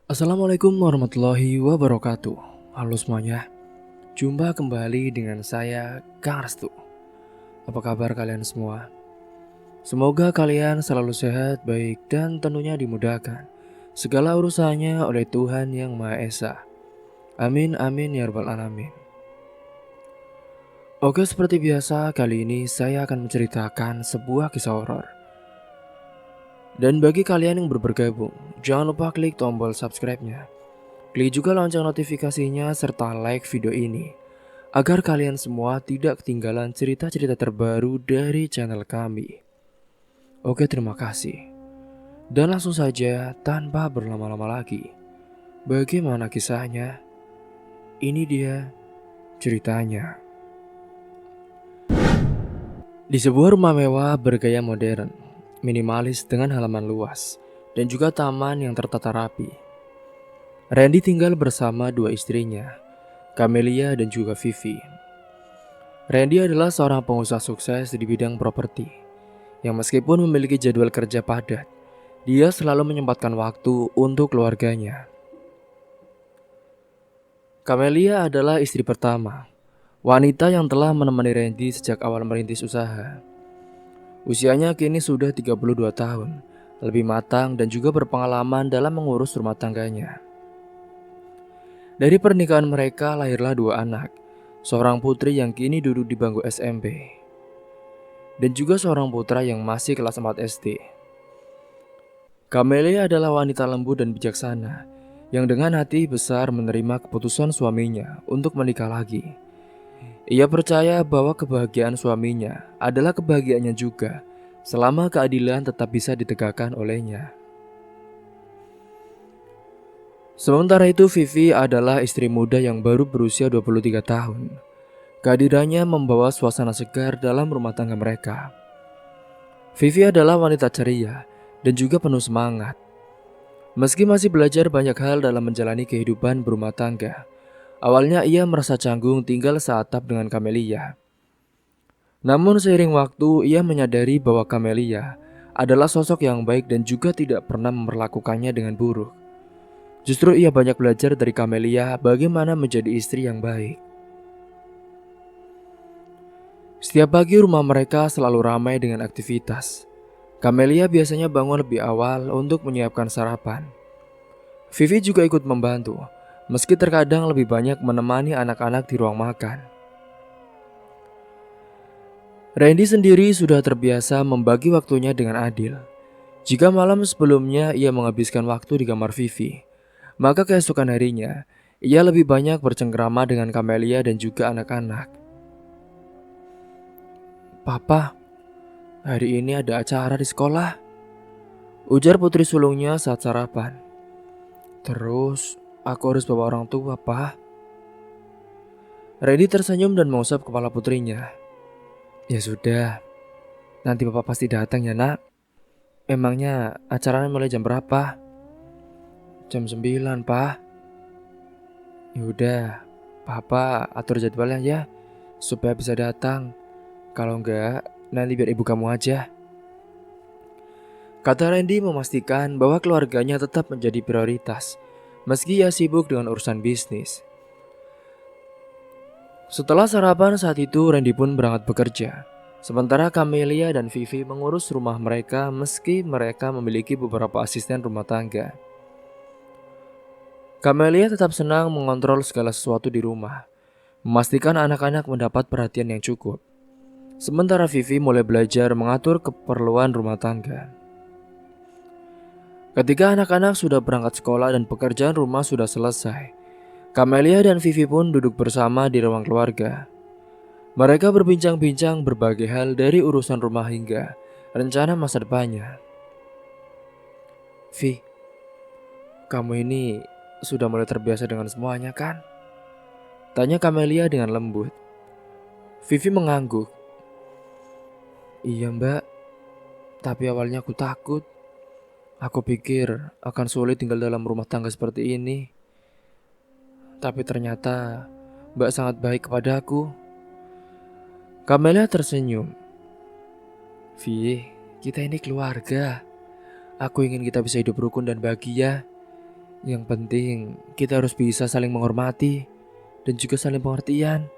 Assalamualaikum warahmatullahi wabarakatuh. Halo semuanya, jumpa kembali dengan saya Kang Restu. Apa kabar kalian semua? Semoga kalian selalu sehat, baik, dan tentunya dimudahkan segala urusannya oleh Tuhan Yang Maha Esa. Amin amin ya rabbal alamin. Oke, seperti biasa kali ini saya akan menceritakan sebuah kisah horor. Dan bagi kalian yang baru bergabung, jangan lupa klik tombol subscribe-nya. Klik juga lonceng notifikasinya serta like video ini agar kalian semua tidak ketinggalan cerita-cerita terbaru dari channel kami. Oke, terima kasih. Dan langsung saja tanpa berlama-lama lagi. Bagaimana kisahnya? Ini dia ceritanya. Di sebuah rumah mewah bergaya modern, minimalis dengan halaman luas dan juga taman yang tertata rapi, Randy tinggal bersama dua istrinya, Camelia dan juga Vivi. Randy adalah seorang pengusaha sukses di bidang properti yang meskipun memiliki jadwal kerja padat, dia selalu menyempatkan waktu untuk keluarganya. Camelia adalah istri pertama, wanita yang telah menemani Randy sejak awal merintis usaha. Usianya kini sudah 32 tahun, lebih matang dan juga berpengalaman dalam mengurus rumah tangganya. Dari pernikahan mereka lahirlah dua anak, seorang putri yang kini duduk di bangku SMP, dan juga seorang putra yang masih kelas 4 SD. Camelia adalah wanita lembut dan bijaksana, yang dengan hati besar menerima keputusan suaminya untuk menikah lagi. Ia percaya bahwa kebahagiaan suaminya adalah kebahagiaannya juga, selama keadilan tetap bisa ditegakkan olehnya. Sementara itu Vivi adalah istri muda yang baru berusia 23 tahun. Kehadirannya membawa suasana segar dalam rumah tangga mereka. Vivi adalah wanita ceria dan juga penuh semangat. Meski masih belajar banyak hal dalam menjalani kehidupan berumah tangga, awalnya ia merasa canggung tinggal seatap dengan Camelia. Namun seiring waktu ia menyadari bahwa Camelia adalah sosok yang baik dan juga tidak pernah memperlakukannya dengan buruk. Justru ia banyak belajar dari Camelia bagaimana menjadi istri yang baik. Setiap pagi rumah mereka selalu ramai dengan aktivitas. Camelia biasanya bangun lebih awal untuk menyiapkan sarapan. Vivi juga ikut membantu, meski terkadang lebih banyak menemani anak-anak di ruang makan. Randy sendiri sudah terbiasa membagi waktunya dengan adil. Jika malam sebelumnya ia menghabiskan waktu di kamar Vivi, maka keesokan harinya ia lebih banyak bercengkrama dengan Camelia dan juga anak-anak. "Papa, hari ini ada acara di sekolah," ujar putri sulungnya saat sarapan. "Terus, aku harus bawa orang tua, Pak." Randy tersenyum dan mengusap kepala putrinya. "Ya sudah, nanti Papa pasti datang ya nak. Emangnya acaranya mulai jam berapa?" "Jam 9, Pak." "Yaudah, Papa atur jadwalnya ya, supaya bisa datang. Kalau enggak, nanti biar ibu kamu aja," kata Randy memastikan bahwa keluarganya tetap menjadi prioritas, meski ia sibuk dengan urusan bisnis. Setelah sarapan saat itu Randy pun berangkat bekerja. Sementara Camelia dan Vivi mengurus rumah mereka meski mereka memiliki beberapa asisten rumah tangga. Camelia tetap senang mengontrol segala sesuatu di rumah, memastikan anak-anak mendapat perhatian yang cukup. Sementara Vivi mulai belajar mengatur keperluan rumah tangga. Ketika anak-anak sudah berangkat sekolah dan pekerjaan rumah sudah selesai, Camelia dan Vivi pun duduk bersama di ruang keluarga. Mereka berbincang-bincang berbagai hal dari urusan rumah hingga rencana masa depannya. "Vi, kamu ini sudah mulai terbiasa dengan semuanya kan?" tanya Camelia dengan lembut. Vivi mengangguk. "Iya mbak, tapi awalnya aku takut. Aku pikir akan sulit tinggal dalam rumah tangga seperti ini. Tapi ternyata mbak sangat baik kepada aku." Camelia tersenyum. "Vi, kita ini keluarga. Aku ingin kita bisa hidup rukun dan bahagia. Yang penting kita harus bisa saling menghormati dan juga saling pengertian.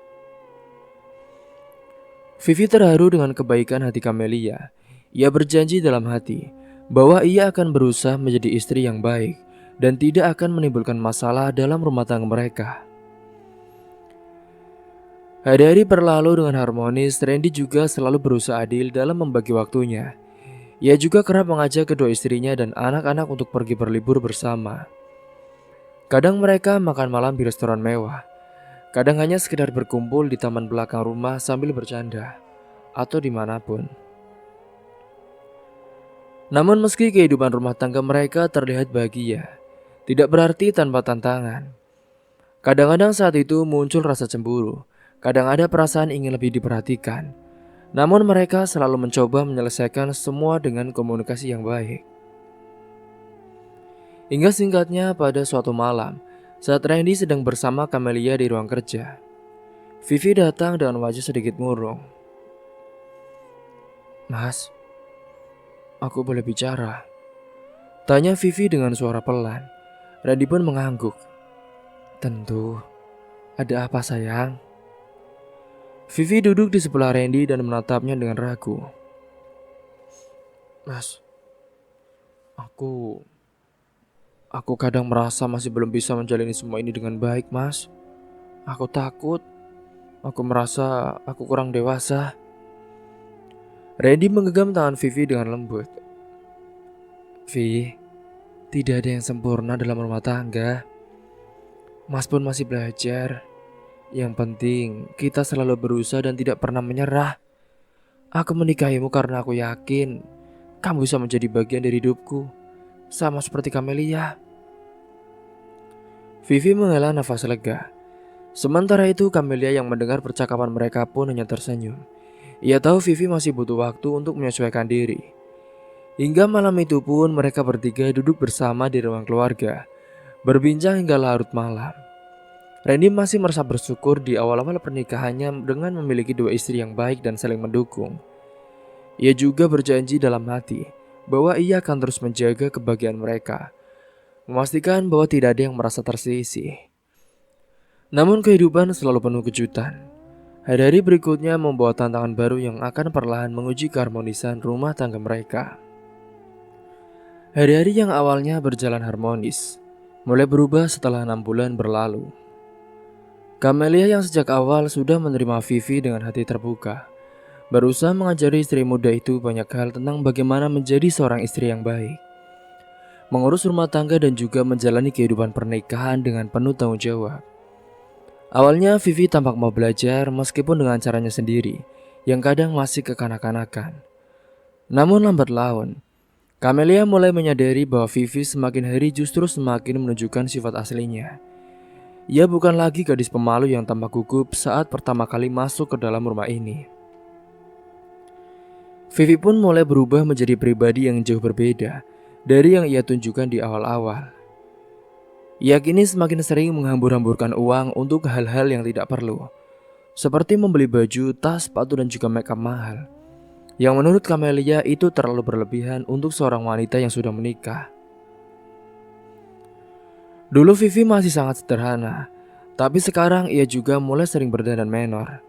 Vivi terharu dengan kebaikan hati Camelia. Ia berjanji dalam hati bahwa ia akan berusaha menjadi istri yang baik dan tidak akan menimbulkan masalah dalam rumah tangga mereka. Hari-hari berlalu dengan harmonis. Randy juga selalu berusaha adil dalam membagi waktunya. Ia juga kerap mengajak kedua istrinya dan anak-anak untuk pergi berlibur bersama. Kadang mereka makan malam di restoran mewah. Kadang hanya sekedar berkumpul di taman belakang rumah sambil bercanda, atau dimanapun. Namun meski kehidupan rumah tangga mereka terlihat bahagia, tidak berarti tanpa tantangan. Kadang-kadang saat itu muncul rasa cemburu, kadang ada perasaan ingin lebih diperhatikan. Namun mereka selalu mencoba menyelesaikan semua dengan komunikasi yang baik. Hingga singkatnya pada suatu malam, saat Randy sedang bersama Camelia di ruang kerja, Vivi datang dengan wajah sedikit murung. "Mas, aku boleh bicara?" tanya Vivi dengan suara pelan. Randy pun mengangguk. "Tentu, ada apa sayang?" Vivi duduk di sebelah Randy dan menatapnya dengan ragu. "Mas, aku kadang merasa masih belum bisa menjalani semua ini dengan baik, Mas. Aku takut, aku merasa aku kurang dewasa." Randy menggenggam tangan Vivi dengan lembut. "Vi, tidak ada yang sempurna dalam rumah tangga. Mas pun masih belajar. Yang penting kita selalu berusaha dan tidak pernah menyerah. Aku menikahimu karena aku yakin kamu bisa menjadi bagian dari hidupku, sama seperti Camelia." Vivi menghela nafas lega. Sementara itu Camelia yang mendengar percakapan mereka pun hanya tersenyum. Ia tahu Vivi masih butuh waktu untuk menyesuaikan diri. Hingga malam itu pun mereka bertiga duduk bersama di ruang keluarga, berbincang hingga larut malam. Randy masih merasa bersyukur di awal-awal pernikahannya dengan memiliki dua istri yang baik dan saling mendukung. Ia juga berjanji dalam hati bahwa ia akan terus menjaga kebahagiaan mereka, memastikan bahwa tidak ada yang merasa tersisih. Namun kehidupan selalu penuh kejutan. Hari-hari berikutnya membawa tantangan baru yang akan perlahan menguji keharmonisan rumah tangga mereka. Hari-hari yang awalnya berjalan harmonis mulai berubah setelah 6 bulan berlalu. Camelia yang sejak awal sudah menerima Vivi dengan hati terbuka, berusaha mengajari istri muda itu banyak hal tentang bagaimana menjadi seorang istri yang baik, mengurus rumah tangga dan juga menjalani kehidupan pernikahan dengan penuh tanggung jawab. Awalnya Vivi tampak mau belajar meskipun dengan caranya sendiri, yang kadang masih kekanak-kanakan. Namun lambat laun, Camelia mulai menyadari bahwa Vivi semakin hari justru semakin menunjukkan sifat aslinya. Ia bukan lagi gadis pemalu yang tampak gugup saat pertama kali masuk ke dalam rumah ini. Vivi pun mulai berubah menjadi pribadi yang jauh berbeda dari yang ia tunjukkan di awal-awal. Ia kini semakin sering menghambur-hamburkan uang untuk hal-hal yang tidak perlu, seperti membeli baju, tas, sepatu dan juga make up mahal, yang menurut Camelia itu terlalu berlebihan untuk seorang wanita yang sudah menikah. Dulu Vivi masih sangat sederhana, tapi sekarang ia juga mulai sering berdandan menor,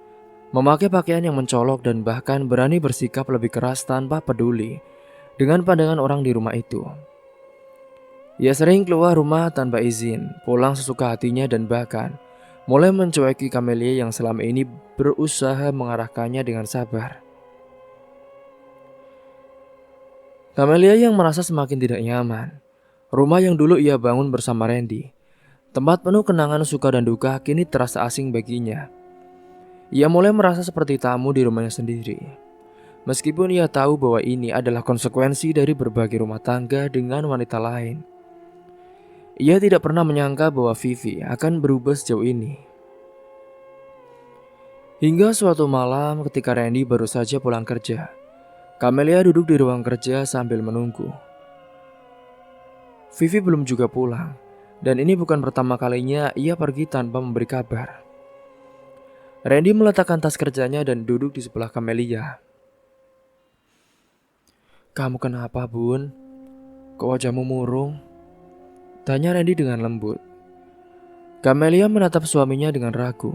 memakai pakaian yang mencolok dan bahkan berani bersikap lebih keras tanpa peduli dengan pandangan orang di rumah itu. Ia sering keluar rumah tanpa izin, pulang sesuka hatinya dan bahkan mulai mencueki Camelia yang selama ini berusaha mengarahkannya dengan sabar. Camelia yang merasa semakin tidak nyaman. Rumah yang dulu ia bangun bersama Randy, tempat penuh kenangan suka dan duka, kini terasa asing baginya. Ia mulai merasa seperti tamu di rumahnya sendiri. Meskipun ia tahu bahwa ini adalah konsekuensi dari berbagai rumah tangga dengan wanita lain. Ia tidak pernah menyangka bahwa Vivi akan berubah sejauh ini. Hingga suatu malam ketika Randy baru saja pulang kerja, Camelia duduk di ruang kerja sambil menunggu. Vivi belum juga pulang, dan ini bukan pertama kalinya ia pergi tanpa memberi kabar. Randy meletakkan tas kerjanya dan duduk di sebelah Camelia. "Kamu kenapa, Bun? Kok wajahmu murung?" Tanya Randy dengan lembut. Camelia menatap suaminya dengan ragu.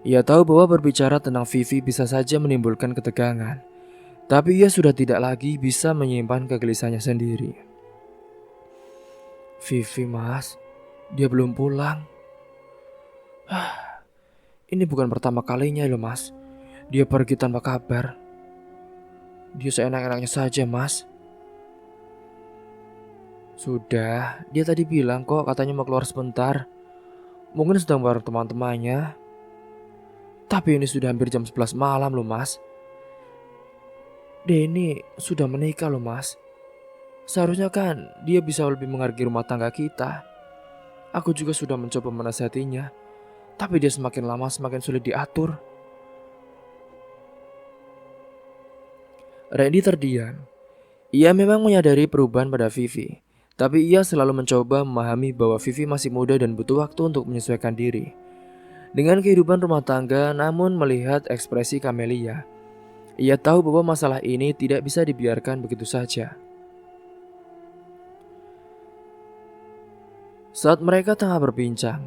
Ia tahu bahwa berbicara tentang Vivi bisa saja menimbulkan ketegangan. Tapi ia sudah tidak lagi bisa menyimpan kegelisahannya sendiri. Vivi mas, dia belum pulang. Ini bukan pertama kalinya loh mas. Dia pergi tanpa kabar. Dia seenak-enaknya saja mas. Sudah, dia tadi bilang kok katanya mau keluar sebentar. Mungkin sedang bareng teman-temannya. Tapi ini sudah hampir jam 11 malam loh mas. Dia ini sudah menikah loh mas. Seharusnya kan dia bisa lebih menghargai rumah tangga kita. Aku juga sudah mencoba menasihatinya. Tapi dia semakin lama semakin sulit diatur. Randy terdiam. Ia memang menyadari perubahan pada Vivi. Tapi ia selalu mencoba memahami bahwa Vivi masih muda dan butuh waktu untuk menyesuaikan diri dengan kehidupan rumah tangga. Namun melihat ekspresi Camelia, ia tahu bahwa masalah ini tidak bisa dibiarkan begitu saja. Saat mereka tengah berbincang,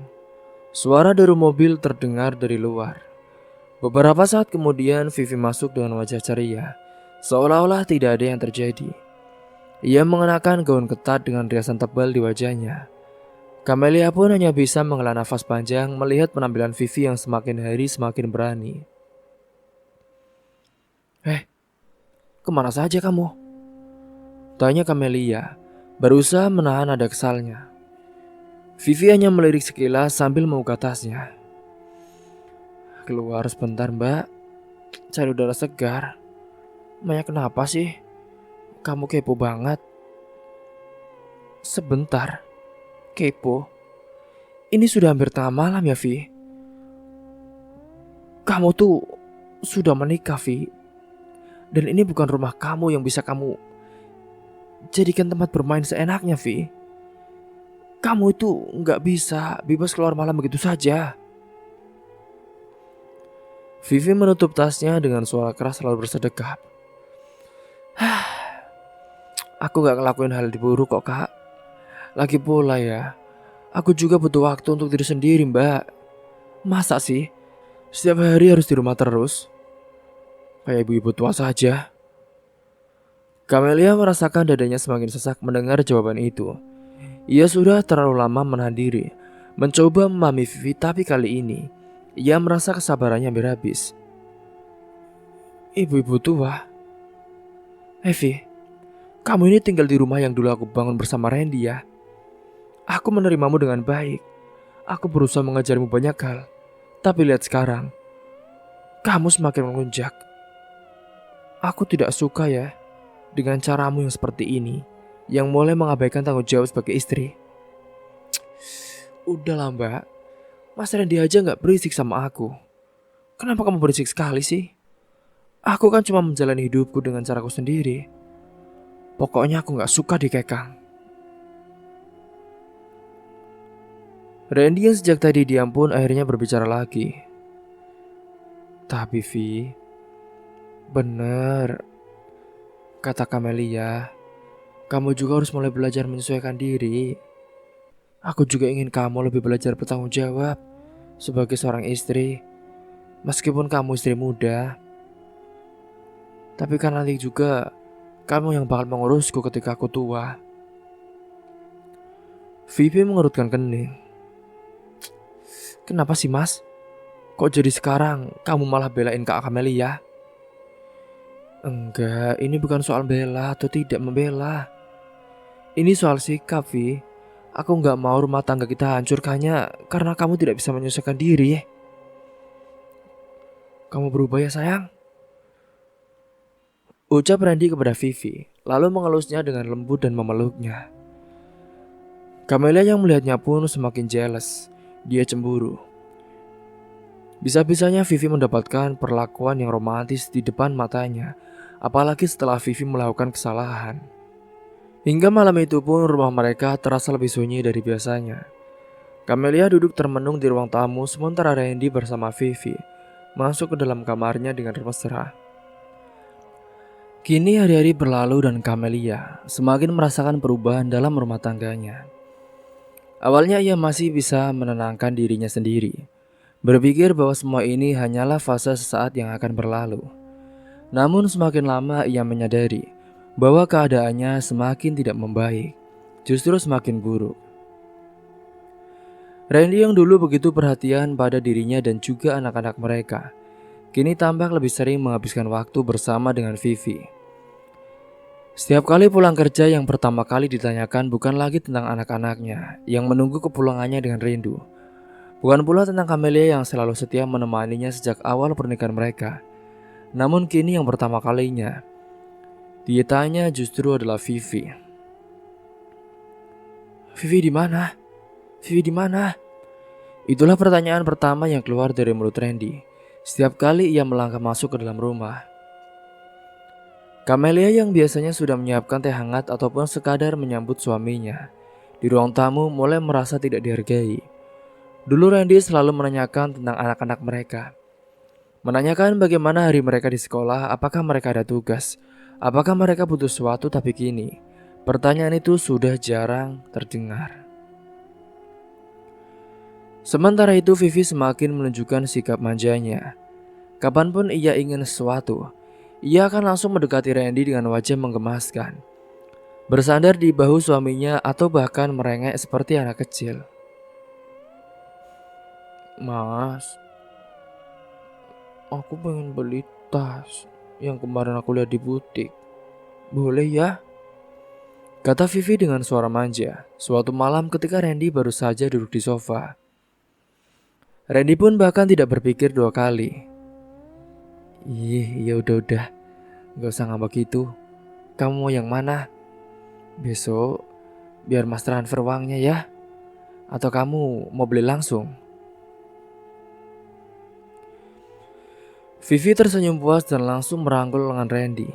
suara deru mobil terdengar dari luar. Beberapa saat kemudian Vivi masuk dengan wajah ceria, seolah-olah tidak ada yang terjadi. Ia mengenakan gaun ketat dengan riasan tebal di wajahnya. Camelia pun hanya bisa menghela nafas panjang melihat penampilan Vivi yang semakin hari semakin berani. Kemana saja kamu? Tanya Camelia, berusaha menahan nada kesalnya. Vivi hanya melirik sekilas sambil membuka tasnya. Keluar sebentar mbak, cari udara segar. Maya kenapa sih? Kamu kepo banget. Sebentar, kepo? Ini sudah hampir tengah malam ya Vi. Kamu tuh sudah menikah Vi. Dan ini bukan rumah kamu yang bisa kamu jadikan tempat bermain seenaknya Vi. Kamu itu gak bisa bebas keluar malam begitu saja. Vivi menutup tasnya dengan suara keras lalu bersedekap. Aku gak ngelakuin hal buruk kok kak. Lagi pula ya, aku juga butuh waktu untuk diri sendiri mbak. Masa sih setiap hari harus di rumah terus? Kayak ibu-ibu tua saja. Camelia merasakan dadanya semakin sesak mendengar jawaban itu. Ia sudah terlalu lama menahan diri, mencoba memahami Vivi, tapi kali ini ia merasa kesabarannya hampir habis. Ibu-ibu tua? Vivi, kamu ini tinggal di rumah yang dulu aku bangun bersama Randy ya. Aku menerimamu dengan baik. Aku berusaha mengajarmu banyak hal. Tapi lihat sekarang, kamu semakin melunjak. Aku tidak suka ya dengan caramu yang seperti ini, yang mulai mengabaikan tanggung jawab sebagai istri. Udahlah mbak, Mas Randy aja gak berisik sama aku. Kenapa kamu berisik sekali sih? Aku kan cuma menjalani hidupku dengan caraku sendiri. Pokoknya aku gak suka dikekang. Randy yang sejak tadi diam pun akhirnya berbicara lagi. Tapi Vi, bener kata Camelia, kamu juga harus mulai belajar menyesuaikan diri. Aku juga ingin kamu lebih belajar bertanggung jawab sebagai seorang istri. Meskipun kamu istri muda, tapi kan nanti juga kamu yang bakal mengurusku ketika aku tua. Vivi mengerutkan kening. Kenapa sih mas? Kok jadi sekarang kamu malah belain Kak Camelia? Enggak, ini bukan soal bela atau tidak membela. Ini soal sikap, Vi. Aku gak mau rumah tangga kita hancur hanya karena kamu tidak bisa menyelesaikan diri. Kamu berubah ya sayang? Ucap Randy kepada Vivi, lalu mengelusnya dengan lembut dan memeluknya. Camelia yang melihatnya pun semakin jealous. Dia cemburu. Bisa-bisanya Vivi mendapatkan perlakuan yang romantis di depan matanya, apalagi setelah Vivi melakukan kesalahan. Hingga malam itu pun rumah mereka terasa lebih sunyi dari biasanya. Camelia duduk termenung di ruang tamu sementara Randy bersama Vivi masuk ke dalam kamarnya dengan mesra. Kini hari-hari berlalu dan Camelia semakin merasakan perubahan dalam rumah tangganya. Awalnya ia masih bisa menenangkan dirinya sendiri, berpikir bahwa semua ini hanyalah fase sesaat yang akan berlalu. Namun semakin lama ia menyadari bahwa keadaannya semakin tidak membaik, justru semakin buruk. Randy yang dulu begitu perhatian pada dirinya dan juga anak-anak mereka, kini tampak lebih sering menghabiskan waktu bersama dengan Vivi. Setiap kali pulang kerja, yang pertama kali ditanyakan bukan lagi tentang anak-anaknya yang menunggu kepulangannya dengan rindu. Bukan pula tentang Camelia yang selalu setia menemaninya sejak awal pernikahan mereka. Namun kini yang pertama kalinya ditanya justru adalah Vivi. Vivi di mana? Vivi di mana? Itulah pertanyaan pertama yang keluar dari mulut Randy setiap kali ia melangkah masuk ke dalam rumah. Camelia yang biasanya sudah menyiapkan teh hangat ataupun sekadar menyambut suaminya di ruang tamu mulai merasa tidak dihargai. Dulu Randy selalu menanyakan tentang anak-anak mereka. Menanyakan bagaimana hari mereka di sekolah, apakah mereka ada tugas, apakah mereka butuh sesuatu, tapi kini pertanyaan itu sudah jarang terdengar. Sementara itu Vivi semakin menunjukkan sikap manjanya. Kapanpun ia ingin sesuatu, ia akan langsung mendekati Randy dengan wajah menggemaskan, bersandar di bahu suaminya atau bahkan merengek seperti anak kecil. Mas, aku pengen beli tas yang kemarin aku lihat di butik. Boleh ya? Kata Vivi dengan suara manja, suatu malam ketika Randy baru saja duduk di sofa. Randy pun bahkan tidak berpikir dua kali. Ya udah, gak usah ngambek gitu. Kamu mau yang mana? Besok biar mas transfer uangnya ya. Atau kamu mau beli langsung? Vivi tersenyum puas dan langsung merangkul lengan Randy.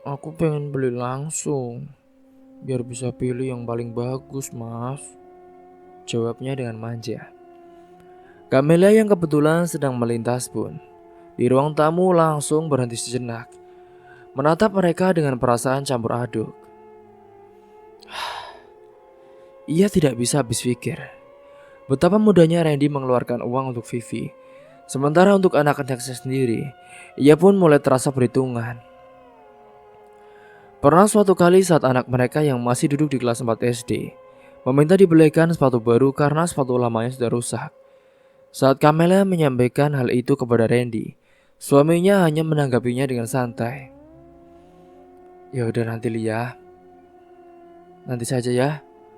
Aku pengen beli langsung, biar bisa pilih yang paling bagus mas, jawabnya dengan manja. Camelia yang kebetulan sedang melintas pun di ruang tamu langsung berhenti sejenak, menatap mereka dengan perasaan campur aduk. Ia tidak bisa habis pikir betapa mudahnya Randy mengeluarkan uang untuk Vivi, sementara untuk anak-anaknya sendiri, ia pun mulai terasa perhitungan. Pernah suatu kali saat anak mereka yang masih duduk di kelas 4 SD meminta dibelikan sepatu baru karena sepatu lamanya sudah rusak. Saat Camelia menyampaikan hal itu kepada Randy, suaminya hanya menanggapinya dengan santai. Ya udah nanti Lia, nanti saja ya,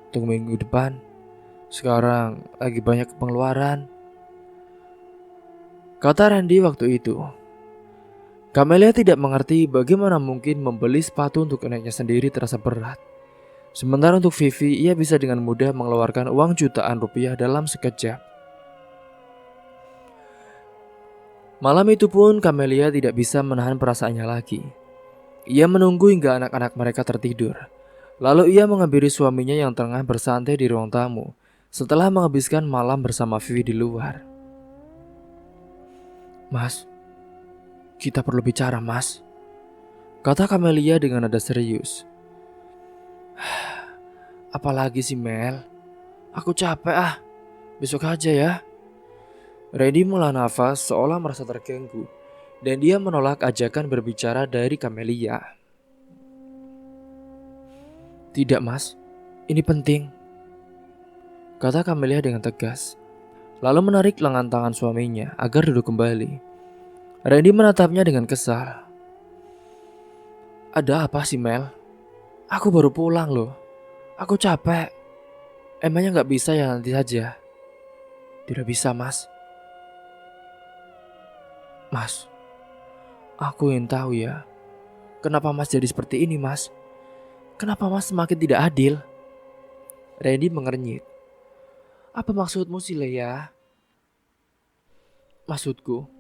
tunggu minggu depan. Sekarang lagi banyak pengeluaran, kata Randy waktu itu. Camelia tidak mengerti bagaimana mungkin membeli sepatu untuk anaknya sendiri terasa berat. Sementara untuk Vivi, ia bisa dengan mudah mengeluarkan uang jutaan rupiah dalam sekejap. Malam itu pun Camelia tidak bisa menahan perasaannya lagi. Ia menunggu hingga anak-anak mereka tertidur. Lalu ia menghampiri suaminya yang tengah bersantai di ruang tamu setelah menghabiskan malam bersama Vivi di luar. Mas, kita perlu bicara mas, kata Camelia dengan nada serius. Apalagi sih Mel, aku capek besok aja ya. Randy menghela nafas seolah merasa terganggu dan dia menolak ajakan berbicara dari Camelia. Tidak mas, ini penting, kata Camelia dengan tegas, lalu menarik lengan tangan suaminya agar duduk kembali. Randy menatapnya dengan kesal. Ada apa sih Mel? Aku baru pulang loh, aku capek. Emangnya gak bisa ya nanti saja? Tidak bisa mas. Mas, aku ingin tahu ya, kenapa mas jadi seperti ini mas? Kenapa mas semakin tidak adil? Randy mengernyit. Apa maksudmu sih Leia? Maksudku,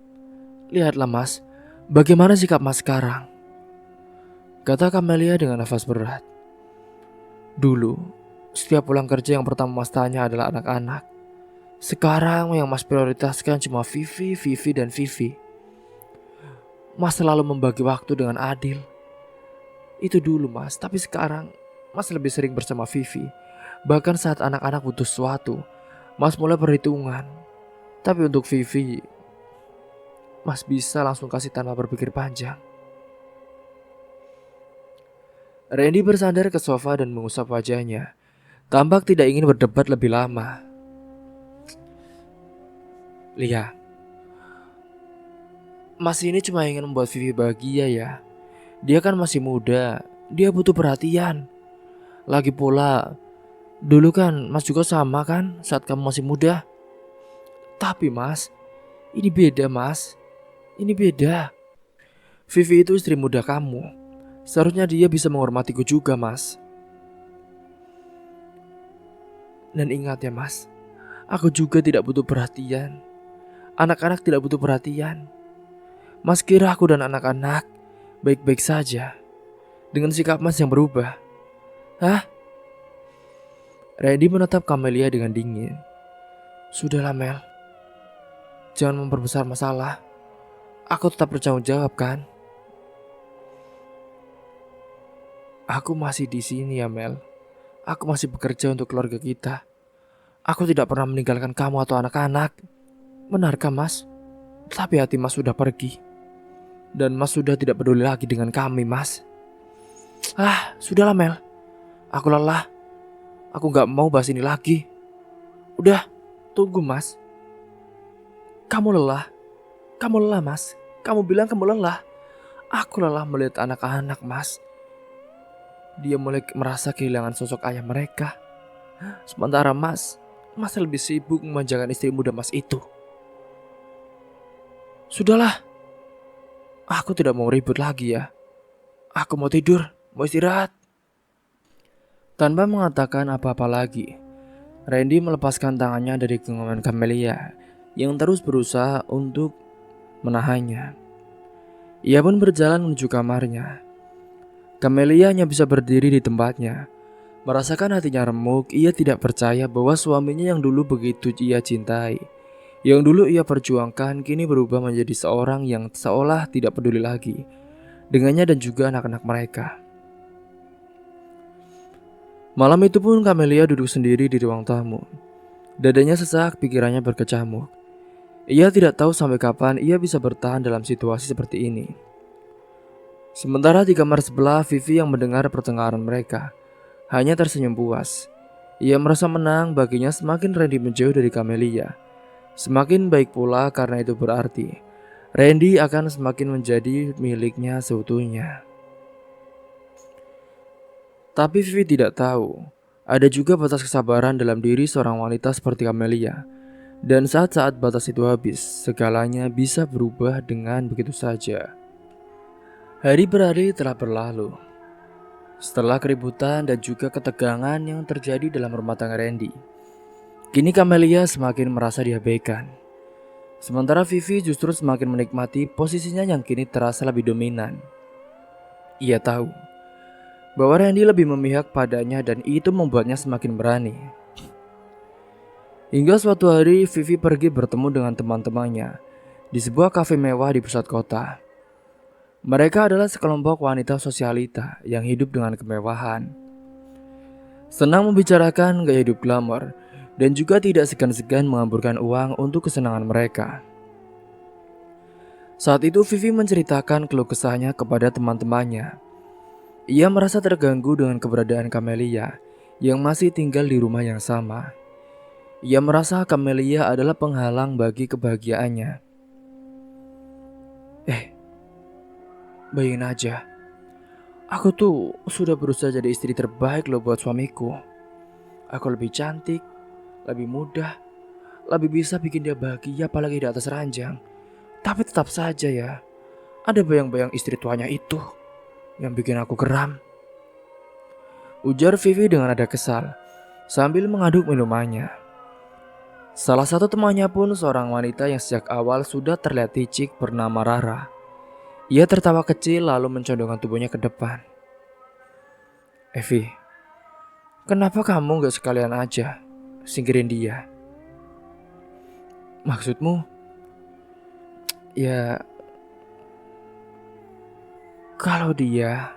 lihatlah mas, bagaimana sikap mas sekarang, kata Camelia dengan nafas berat. Dulu, setiap pulang kerja yang pertama mas tanya adalah anak-anak. Sekarang yang mas prioritaskan cuma Vivi, dan Vivi. Mas selalu membagi waktu dengan adil. Itu dulu mas, tapi sekarang mas lebih sering bersama Vivi. Bahkan saat anak-anak butuh sesuatu, Mas mulai perhitungan. Tapi untuk Vivi, Mas bisa langsung kasih tanpa berpikir panjang. Randy bersandar ke sofa dan mengusap wajahnya. Tampak tidak ingin berdebat lebih lama. Lia, Mas ini cuma ingin membuat Vivi bahagia ya. Dia kan masih muda, dia butuh perhatian. Lagi pula, dulu kan Mas juga sama kan saat kamu masih muda. Tapi Mas, ini beda Mas. Ini beda. Vivi itu istri muda kamu. Seharusnya dia bisa menghormatiku juga Mas. Dan ingat ya Mas, aku juga tidak butuh perhatian. Anak-anak tidak butuh perhatian. Mas kira aku dan anak-anak baik-baik saja dengan sikap Mas yang berubah? Hah? Randy menatap Camelia dengan dingin. Sudahlah Mel, jangan memperbesar masalah. Aku tetap bertanggung jawab kan? Aku masih di sini ya Mel. Aku masih bekerja untuk keluarga kita. Aku tidak pernah meninggalkan kamu atau anak-anak. Benarkah Mas? Tapi hati Mas sudah pergi. Dan Mas sudah tidak peduli lagi dengan kami Mas. Sudahlah Mel. Aku lelah. Aku gak mau bahas ini lagi. Udah, tunggu Mas. Kamu lelah. Kamu lelah Mas. Kamu bilang kamu lelah. Aku lelah melihat anak-anak Mas. Dia mulai merasa kehilangan sosok ayah mereka. Sementara Mas lebih sibuk memanjakan istri muda Mas itu. Sudahlah. Aku tidak mau ribut lagi ya. Aku mau tidur, mau istirahat. Tanpa mengatakan apa-apa lagi, Randy melepaskan tangannya dari genggaman Camelia yang terus berusaha untuk menahannya. Ia pun berjalan menuju kamarnya. Camelia hanya bisa berdiri di tempatnya. Merasakan hatinya remuk, ia tidak percaya bahwa suaminya yang dulu begitu ia cintai, yang dulu ia perjuangkan, kini berubah menjadi seorang yang seolah tidak peduli lagi dengannya dan juga anak-anak mereka. Malam itu pun Camelia duduk sendiri di ruang tamu. Dadanya sesak, pikirannya berkecamuk. Ia tidak tahu sampai kapan ia bisa bertahan dalam situasi seperti ini. Sementara di kamar sebelah, Vivi yang mendengar pertengkaran mereka hanya tersenyum puas. Ia merasa menang, baginya semakin Randy menjauh dari Camelia. Semakin baik pula karena itu berarti Randy akan semakin menjadi miliknya seutuhnya. Tapi Vivi tidak tahu, ada juga batas kesabaran dalam diri seorang wanita seperti Camelia. Dan saat-saat batas itu habis, segalanya bisa berubah dengan begitu saja. Hari berhari telah berlalu. Setelah keributan dan juga ketegangan yang terjadi dalam rumah tangga Randy, kini Camelia semakin merasa diabaikan. Sementara Vivi justru semakin menikmati posisinya yang kini terasa lebih dominan. Ia tahu bahwa Randy lebih memihak padanya dan itu membuatnya semakin berani. Hingga suatu hari Vivi pergi bertemu dengan teman-temannya di sebuah kafe mewah di pusat kota. Mereka adalah sekelompok wanita sosialita yang hidup dengan kemewahan. Senang membicarakan gaya hidup glamor dan juga tidak segan-segan mengamburkan uang untuk kesenangan mereka. Saat itu Vivi menceritakan keluh kesahnya kepada teman-temannya. Ia merasa terganggu dengan keberadaan Camelia yang masih tinggal di rumah yang sama. Ia merasa Camelia adalah penghalang bagi kebahagiaannya. Bayangin aja, aku tuh sudah berusaha jadi istri terbaik loh buat suamiku. Aku lebih cantik, lebih mudah, lebih bisa bikin dia bahagia apalagi di atas ranjang. Tapi tetap saja ya, ada bayang-bayang istri tuanya itu yang bikin aku geram. Ujar Vivi dengan nada kesal sambil mengaduk minumannya. Salah satu temannya pun seorang wanita yang sejak awal sudah terlihat licik bernama Rara. Ia tertawa kecil lalu mencondongkan tubuhnya ke depan. Evi, kenapa kamu gak sekalian aja singkirin dia? Maksudmu? Ya, kalau dia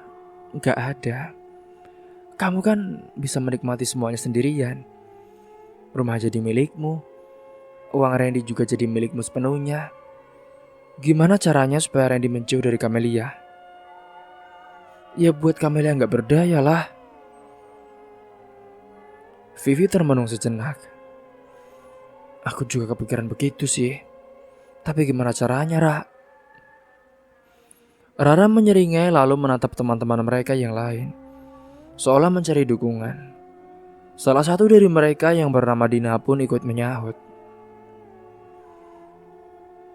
gak ada, Kamu kan bisa menikmati semuanya sendirian. Rumah jadi milikmu, uang Randy juga jadi milikmu sepenuhnya. Gimana caranya supaya Randy menjauh dari Camelia? Ya buat Camelia gak berdaya lah. Vivi termenung sejenak. Aku juga kepikiran begitu sih. Tapi gimana caranya, Ra? Rara menyeringai lalu menatap teman-teman mereka yang lain, seolah mencari dukungan. Salah satu dari mereka yang bernama Dina pun ikut menyahut.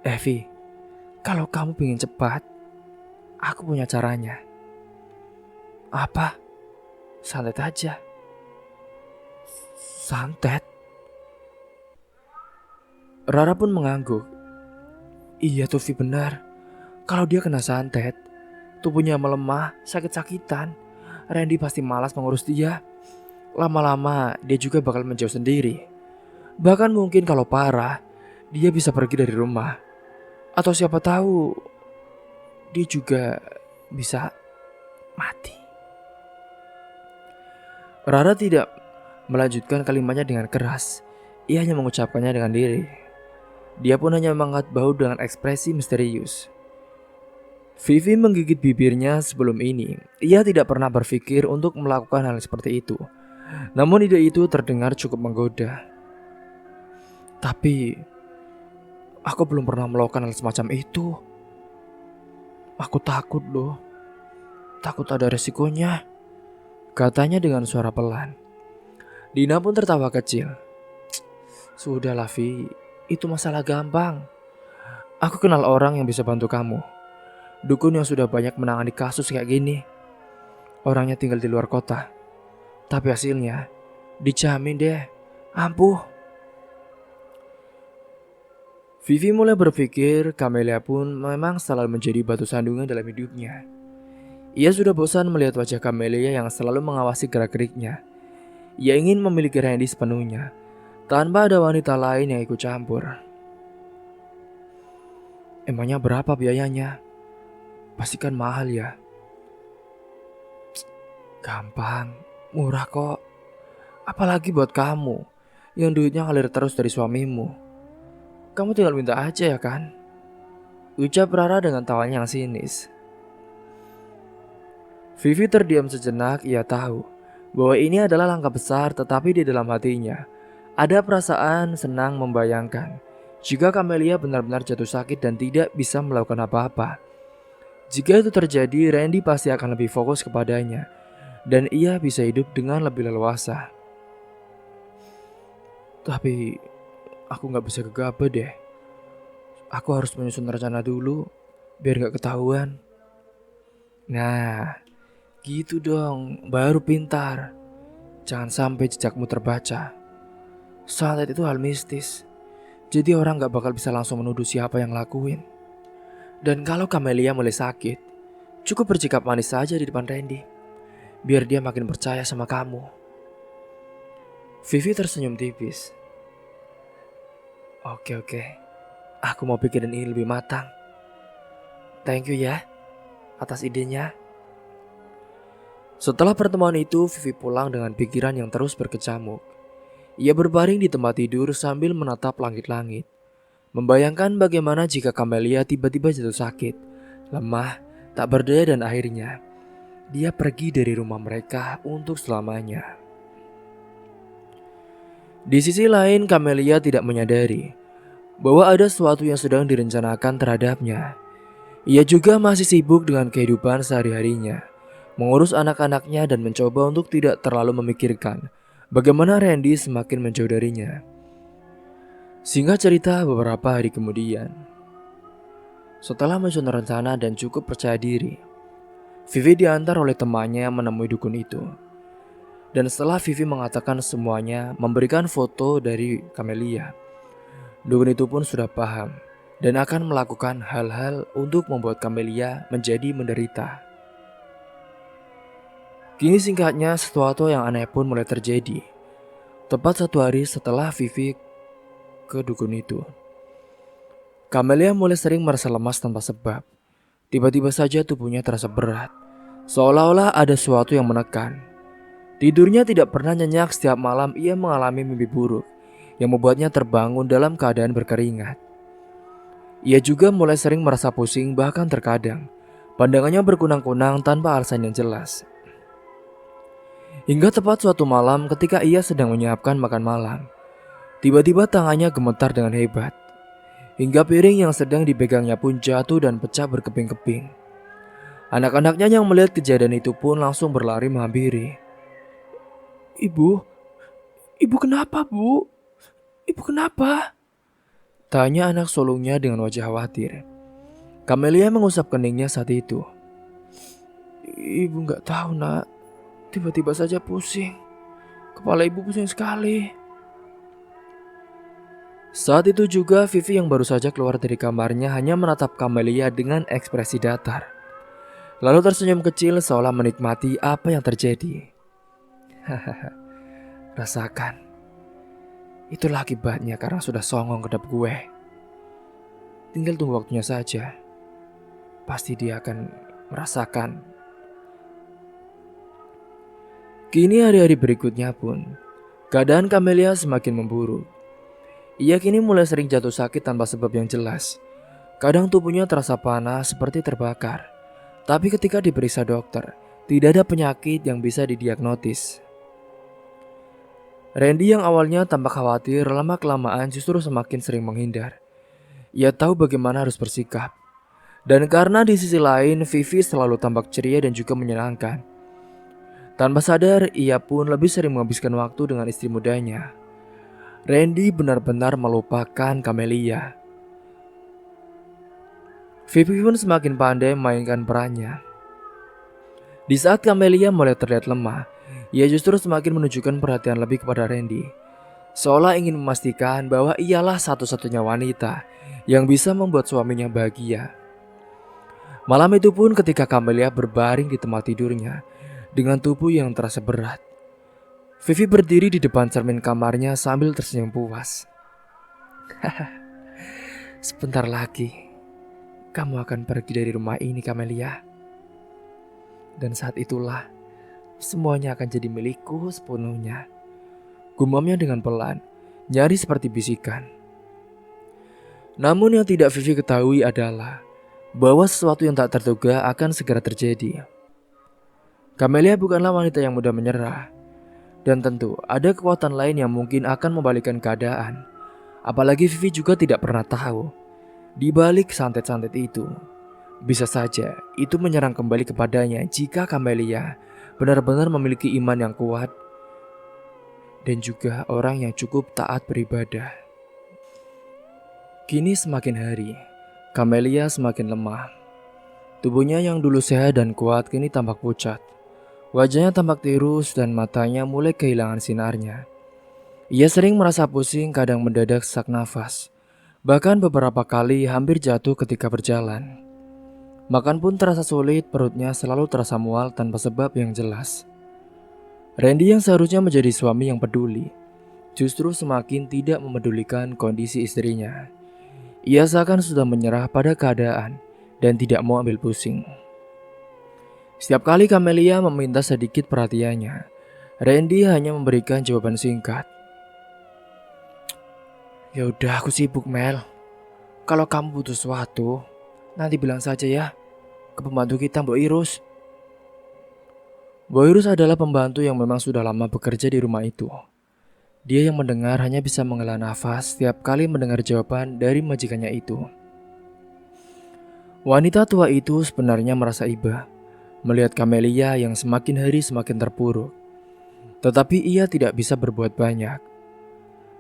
Vi, kalau kamu ingin cepat, aku punya caranya. Apa? Santet aja. Santet? Rara pun mengangguk. Iya tuh Vi, benar. Kalau dia kena santet, tubuhnya melemah, sakit-sakitan. Randy pasti malas mengurus dia. Lama-lama dia juga bakal menjauh sendiri. Bahkan mungkin kalau parah, dia bisa pergi dari rumah. Atau siapa tahu, dia juga bisa mati. Rara tidak melanjutkan kalimatnya dengan keras. Ia hanya mengucapkannya dengan diri. Dia pun hanya mengangkat bahu dengan ekspresi misterius. Vivi menggigit bibirnya sebelum ini. Ia tidak pernah berpikir untuk melakukan hal seperti itu. Namun ide itu terdengar cukup menggoda. Tapi aku belum pernah melakukan hal semacam itu. Aku takut loh. Takut ada resikonya, katanya dengan suara pelan. Dina pun tertawa kecil. Sudahlah Vi, itu masalah gampang. Aku kenal orang yang bisa bantu kamu. Dukun yang sudah banyak menangani kasus kayak gini. Orangnya tinggal di luar kota. Tapi hasilnya dijamin deh ampuh. Vivi mulai berpikir Camelia pun memang selalu menjadi batu sandungan dalam hidupnya. Ia sudah bosan melihat wajah Camelia yang selalu mengawasi gerak-geriknya. Ia ingin memiliki Randy sepenuhnya, tanpa ada wanita lain yang ikut campur. Emangnya berapa biayanya? Pastikan mahal ya. Gampang, murah kok. Apalagi buat kamu yang duitnya ngalir terus dari suamimu. Kamu tinggal minta aja ya kan? Ucap Rara dengan tawanya yang sinis. Vivi terdiam sejenak. Ia tahu bahwa ini adalah langkah besar, tetapi di dalam hatinya ada perasaan senang membayangkan jika Camelia benar-benar jatuh sakit dan tidak bisa melakukan apa-apa. Jika itu terjadi, Randy pasti akan lebih fokus kepadanya dan ia bisa hidup dengan lebih leluasa. Tapi aku gak bisa gegabah deh. Aku harus menyusun rencana dulu biar gak ketahuan. Nah, gitu dong, baru pintar. Jangan sampai jejakmu terbaca. Santet itu hal mistis, jadi orang gak bakal bisa langsung menuduh siapa yang lakuin. Dan kalau Camelia mulai sakit, cukup bersikap manis saja di depan Randy, biar dia makin percaya sama kamu. Vivi tersenyum tipis. Oke, aku mau pikirin ini lebih matang. Thank you ya atas idenya. Setelah pertemuan itu, Vivi pulang dengan pikiran yang terus berkecamuk. Ia berbaring di tempat tidur sambil menatap langit-langit, membayangkan bagaimana jika Camelia tiba-tiba jatuh sakit, lemah, tak berdaya dan akhirnya dia pergi dari rumah mereka untuk selamanya. Di sisi lain, Camelia tidak menyadari bahwa ada sesuatu yang sedang direncanakan terhadapnya. Ia juga masih sibuk dengan kehidupan sehari-harinya, mengurus anak-anaknya dan mencoba untuk tidak terlalu memikirkan bagaimana Randy semakin menjauh darinya. Singkat cerita, beberapa hari kemudian, setelah menyusun rencana dan cukup percaya diri, Vivi diantar oleh temannya menemui dukun itu. Dan setelah Vivi mengatakan semuanya, memberikan foto dari Camelia, dukun itu pun sudah paham dan akan melakukan hal-hal untuk membuat Camelia menjadi menderita. Kini singkatnya, sesuatu yang aneh pun mulai terjadi. Tepat 1 hari setelah Vivi ke dukun itu, Camelia mulai sering merasa lemas tanpa sebab. Tiba-tiba saja tubuhnya terasa berat, seolah-olah ada sesuatu yang menekan. Tidurnya tidak pernah nyenyak, setiap malam ia mengalami mimpi buruk yang membuatnya terbangun dalam keadaan berkeringat. Ia juga mulai sering merasa pusing, bahkan terkadang pandangannya berkunang-kunang tanpa alasan yang jelas. Hingga tepat suatu malam ketika ia sedang menyiapkan makan malam, tiba-tiba tangannya gemetar dengan hebat, hingga piring yang sedang dipegangnya pun jatuh dan pecah berkeping-keping. Anak-anaknya yang melihat kejadian itu pun langsung berlari menghampiri. "Ibu, ibu kenapa, Bu? Ibu kenapa?" tanya anak sulungnya dengan wajah khawatir. Kamelia mengusap keningnya saat itu. "Ibu nggak tahu, Nak. Tiba-tiba saja pusing. Kepala ibu pusing sekali." Saat itu juga Vivi yang baru saja keluar dari kamarnya hanya menatap Kamelia dengan ekspresi datar. Lalu tersenyum kecil seolah menikmati apa yang terjadi. "Hahaha, rasakan. Itulah akibatnya karena sudah songong kedap gue. Tinggal tunggu waktunya saja. Pasti dia akan merasakan." Kini hari-hari berikutnya pun, keadaan Kamelia semakin memburuk. Ia kini mulai sering jatuh sakit tanpa sebab yang jelas. Kadang tubuhnya terasa panas seperti terbakar. Tapi ketika diperiksa dokter, tidak ada penyakit yang bisa didiagnosis. Randy yang awalnya tampak khawatir, lama-kelamaan justru semakin sering menghindar. Ia tahu bagaimana harus bersikap. Dan karena di sisi lain, Vivi selalu tampak ceria dan juga menyenangkan. Tanpa sadar, ia pun lebih sering menghabiskan waktu dengan istri mudanya. Randy benar-benar melupakan Kamelia. Vivi pun semakin pandai memainkan perannya. Di saat Kamelia mulai terlihat lemah, ia justru semakin menunjukkan perhatian lebih kepada Randy. Seolah ingin memastikan bahwa ialah satu-satunya wanita yang bisa membuat suaminya bahagia. Malam itu pun ketika Kamelia berbaring di tempat tidurnya dengan tubuh yang terasa berat, Vivi berdiri di depan cermin kamarnya sambil tersenyum puas. "Sebentar lagi kamu akan pergi dari rumah ini, Kamelia. Dan saat itulah semuanya akan jadi milikku sepenuhnya," gumamnya dengan pelan, nyaris seperti bisikan. Namun yang tidak Vivi ketahui adalah bahwa sesuatu yang tak terduga akan segera terjadi. Kamelia bukanlah wanita yang mudah menyerah. Dan tentu ada kekuatan lain yang mungkin akan membalikkan keadaan. Apalagi Vivi juga tidak pernah tahu, di balik santet-santet itu, bisa saja itu menyerang kembali kepadanya jika Kamelia benar-benar memiliki iman yang kuat dan juga orang yang cukup taat beribadah. Kini semakin hari, Kamelia semakin lemah. Tubuhnya yang dulu sehat dan kuat kini tampak pucat. Wajahnya tampak tirus dan matanya mulai kehilangan sinarnya. Ia sering merasa pusing, kadang mendadak sesak nafas. Bahkan beberapa kali hampir jatuh ketika berjalan. Makan pun terasa sulit, perutnya selalu terasa mual tanpa sebab yang jelas. Randy yang seharusnya menjadi suami yang peduli, justru semakin tidak memedulikan kondisi istrinya. Ia seakan sudah menyerah pada keadaan dan tidak mau ambil pusing. Setiap kali Kamelia meminta sedikit perhatiannya, Randy hanya memberikan jawaban singkat. "Ya udah, aku sibuk, Mel. Kalau kamu butuh sesuatu, nanti bilang saja ya ke pembantu kita, Mbok Irus." Mbok Irus adalah pembantu yang memang sudah lama bekerja di rumah itu. Dia yang mendengar hanya bisa menghela nafas setiap kali mendengar jawaban dari majikannya itu. Wanita tua itu sebenarnya merasa iba melihat Kamelia yang semakin hari semakin terpuruk. Tetapi ia tidak bisa berbuat banyak.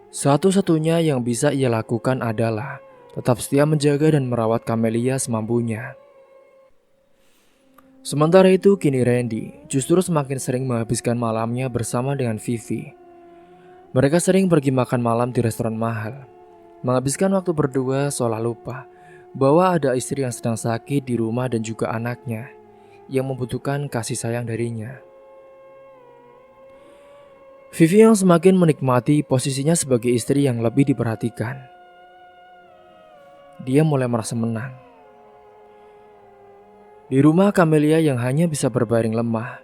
Satu-satunya yang bisa ia lakukan adalah tetap setia menjaga dan merawat Kamelia semampunya. Sementara itu kini Randy justru semakin sering menghabiskan malamnya bersama dengan Vivi. Mereka sering pergi makan malam di restoran mahal, menghabiskan waktu berdua seolah lupa bahwa ada istri yang sedang sakit di rumah dan juga anaknya yang membutuhkan kasih sayang darinya. Vivi yang semakin menikmati posisinya sebagai istri yang lebih diperhatikan. Dia mulai merasa menang. Di rumah Kamelia yang hanya bisa berbaring lemah,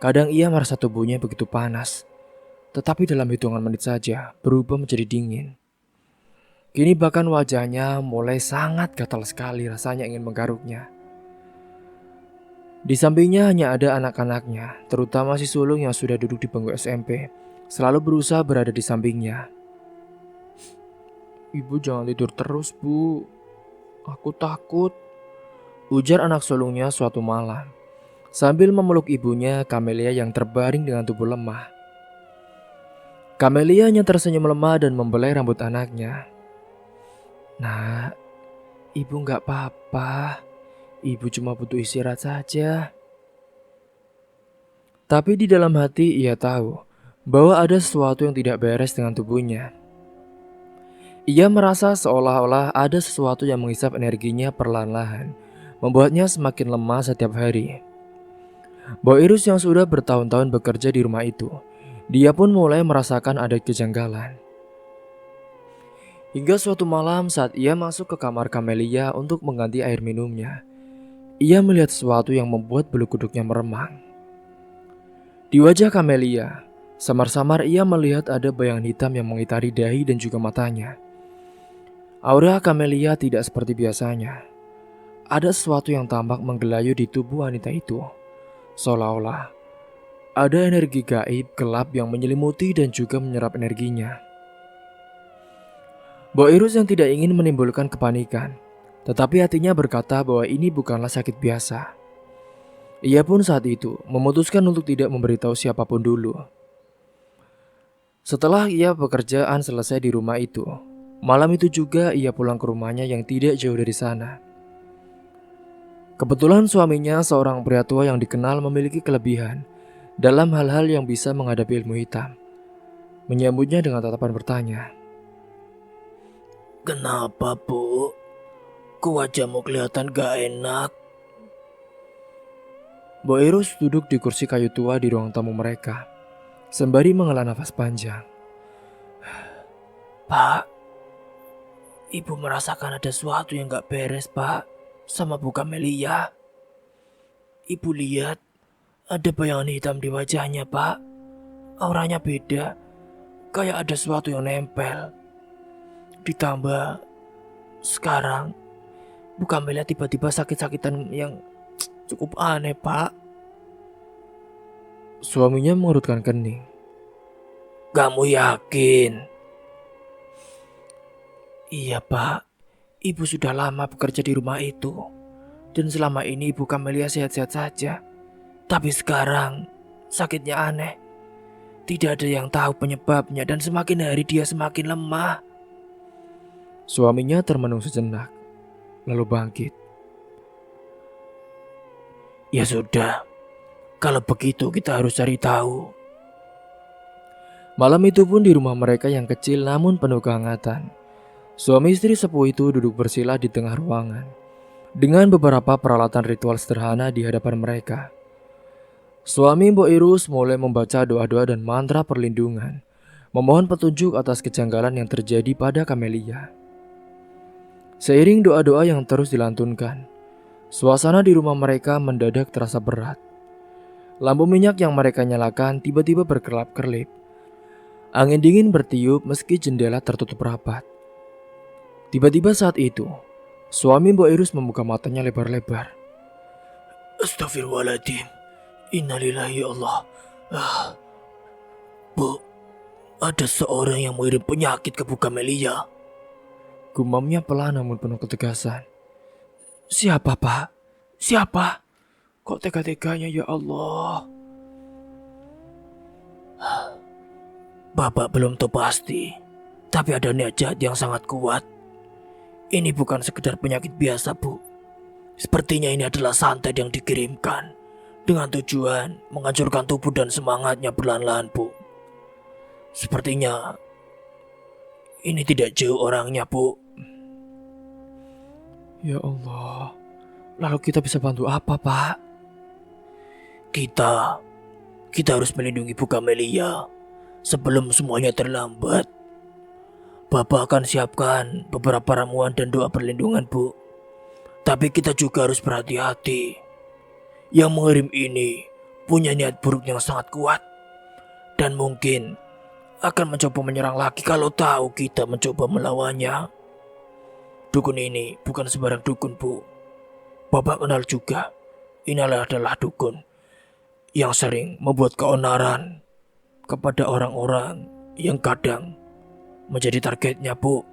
Kadang ia merasa tubuhnya begitu panas, tetapi dalam hitungan menit saja berubah menjadi dingin. Kini bahkan wajahnya mulai sangat gatal sekali, rasanya ingin menggaruknya. Di sampingnya hanya ada anak-anaknya, terutama si sulung yang sudah duduk di bangku SMP, selalu berusaha berada di sampingnya. "Ibu jangan tidur terus, Bu. Aku takut," ujar anak sulungnya suatu malam, sambil memeluk ibunya, Camelia yang terbaring dengan tubuh lemah. Camelia hanya tersenyum lemah dan membelai rambut anaknya. "Nak, ibu gak apa-apa. Ibu cuma butuh istirahat saja." Tapi di dalam hati ia tahu bahwa ada sesuatu yang tidak beres dengan tubuhnya. Ia merasa seolah-olah ada sesuatu yang menghisap energinya perlahan-lahan, membuatnya semakin lemah setiap hari. Boirus yang sudah bertahun-tahun bekerja di rumah itu, dia pun mulai merasakan ada kejanggalan. Hingga suatu malam saat ia masuk ke kamar Camelia untuk mengganti air minumnya, ia melihat sesuatu yang membuat bulu kuduknya meremang. Di wajah Camelia, samar-samar ia melihat ada bayangan hitam yang mengitari dahi dan juga matanya. Aura Camelia tidak seperti biasanya. Ada sesuatu yang tampak menggelayu di tubuh wanita itu, seolah-olah ada energi gaib gelap yang menyelimuti dan juga menyerap energinya. Boirus yang tidak ingin menimbulkan kepanikan, tetapi hatinya berkata bahwa ini bukanlah sakit biasa. Ia pun saat itu memutuskan untuk tidak memberitahu siapapun dulu. Setelah ia pekerjaan selesai di rumah itu, malam itu juga ia pulang ke rumahnya yang tidak jauh dari sana. Kebetulan suaminya seorang pria tua yang dikenal memiliki kelebihan dalam hal-hal yang bisa menghadapi ilmu hitam. Menyambutnya dengan tatapan bertanya, "Kenapa, Bu? Kok wajahmu kelihatan gak enak?" Boirus duduk di kursi kayu tua di ruang tamu mereka, sembari menghela nafas panjang. "Pak, Ibu merasakan ada sesuatu yang gak beres, Pak, sama Bu Camelia. Ibu lihat, ada bayangan hitam di wajahnya, Pak. Auranya beda, kayak ada sesuatu yang nempel. Ditambah, sekarang Bu Camelia tiba-tiba sakit-sakitan yang cukup aneh, Pak." Suaminya mengerutkan kening. "Kamu yakin?" "Iya, Pak. Ibu sudah lama bekerja di rumah itu. Dan selama ini Ibu Camelia sehat-sehat saja. Tapi sekarang sakitnya aneh. Tidak ada yang tahu penyebabnya dan semakin hari dia semakin lemah." Suaminya termenung sejenak, lalu bangkit. "Ya sudah, kalau begitu kita harus cari tahu." Malam itu pun di rumah mereka yang kecil namun penuh kehangatan, suami istri sepuh itu duduk bersila di tengah ruangan dengan beberapa peralatan ritual sederhana di hadapan mereka. Suami Boirus mulai membaca doa-doa dan mantra perlindungan, memohon petunjuk atas kejanggalan yang terjadi pada Camelia. Seiring doa-doa yang terus dilantunkan, suasana di rumah mereka mendadak terasa berat. Lampu minyak yang mereka nyalakan tiba-tiba berkelap-kelip. Angin dingin bertiup meski jendela tertutup rapat. Tiba-tiba saat itu, suami Boirus membuka matanya lebar-lebar. "Astagfirullahaladzim. Innalillahi ya Allah. Bu, ada seorang yang mengirim penyakit ke Bu Camelia." Gumamnya pelan namun penuh ketegasan. "Siapa, Pak? Siapa? Kok tega-teganya ya Allah?" "Bapak belum tahu pasti, tapi ada niat jahat yang sangat kuat. Ini bukan sekedar penyakit biasa, Bu. Sepertinya ini adalah santet yang dikirimkan dengan tujuan menghancurkan tubuh dan semangatnya perlahan-lahan, Bu. Sepertinya ini tidak jauh orangnya, Bu." Ya Allah, lalu kita bisa bantu apa, Pak? Kita harus melindungi Bu Camelia sebelum semuanya terlambat. Bapak akan siapkan beberapa ramuan dan doa perlindungan, Bu. Tapi kita juga harus berhati-hati. Yang mengirim ini punya niat buruk yang sangat kuat. Dan mungkin akan mencoba menyerang lagi kalau tahu kita mencoba melawannya. Dukun ini bukan sembarang dukun, Bu. Bapak kenal juga. Ini adalah dukun yang sering membuat keonaran kepada orang-orang yang kadang menjadi targetnya, Bu.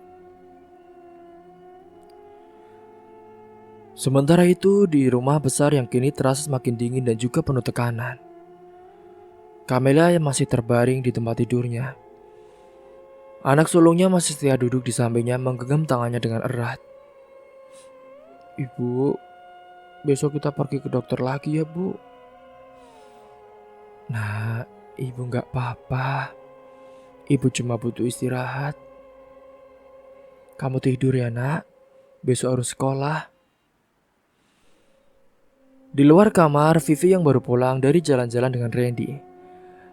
Sementara itu di rumah besar yang kini terasa semakin dingin dan juga penuh tekanan, Camelia yang masih terbaring di tempat tidurnya. Anak sulungnya masih setia duduk di sampingnya menggenggam tangannya dengan erat. "Ibu, besok kita pergi ke dokter lagi ya, Bu." "Nah, ibu gak apa-apa. Ibu cuma butuh istirahat. Kamu tidur ya, nak. Besok harus sekolah." Di luar kamar, Vivi yang baru pulang dari jalan-jalan dengan Randy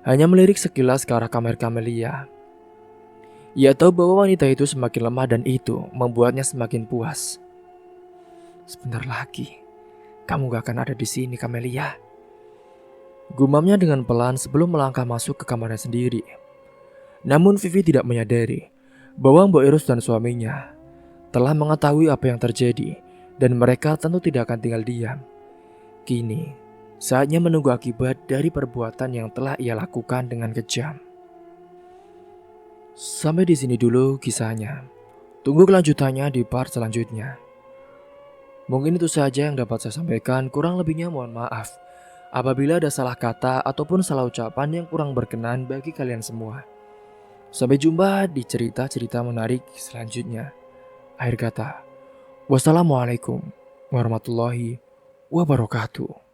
hanya melirik sekilas ke arah kamar Camelia. Ia tahu bahwa wanita itu semakin lemah dan itu membuatnya semakin puas. "Sebentar lagi, kamu gak akan ada di sini, Camelia," gumamnya dengan pelan sebelum melangkah masuk ke kamarnya sendiri. Namun Vivi tidak menyadari bahwa Mbok Eros dan suaminya telah mengetahui apa yang terjadi dan mereka tentu tidak akan tinggal diam. Kini, saatnya menunggu akibat dari perbuatan yang telah ia lakukan dengan kejam. Sampai di sini dulu kisahnya. Tunggu kelanjutannya di part selanjutnya. Mungkin itu saja yang dapat saya sampaikan, kurang lebihnya mohon maaf apabila ada salah kata ataupun salah ucapan yang kurang berkenan bagi kalian semua. Sampai jumpa di cerita-cerita menarik selanjutnya. Akhir kata, wassalamualaikum warahmatullahi wabarakatuh.